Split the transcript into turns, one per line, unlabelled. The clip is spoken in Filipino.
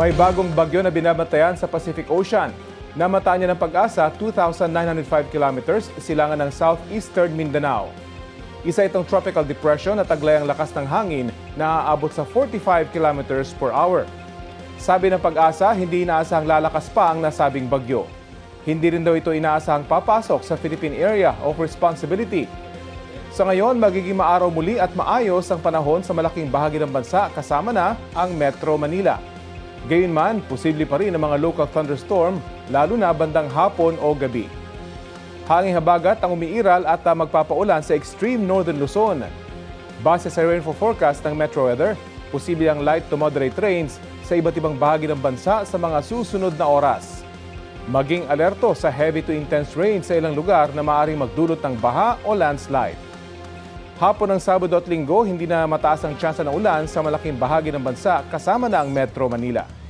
May bagong bagyo na binabantayan sa Pacific Ocean. Namataan niya ng Pag-asa 2,905 kilometers silangan ng southeastern Mindanao. Isa itong tropical depression na taglay ang lakas ng hangin na aabot sa 45 kilometers per hour. Sabi ng Pag-asa, hindi inaasahang lalakas pa ang nasabing bagyo. Hindi rin daw ito inaasahang papasok sa Philippine Area of Responsibility. Sa ngayon, magiging maaraw muli at maayos ang panahon sa malaking bahagi ng bansa kasama na ang Metro Manila. Gayunman, posible pa rin ang mga local thunderstorm lalo na bandang hapon o gabi. Hanging habagat ang umiiral at magpapaulan sa extreme northern Luzon. Base sa rainfall forecast ng Metro Weather, posible ang light to moderate rains sa iba't ibang bahagi ng bansa sa mga susunod na oras. Maging alerto sa heavy to intense rain sa ilang lugar na maaaring magdulot ng baha o landslide. Hapon ng Sabado at Linggo, hindi na mataas ang tsansa ng ulan sa malaking bahagi ng bansa kasama na ang Metro Manila.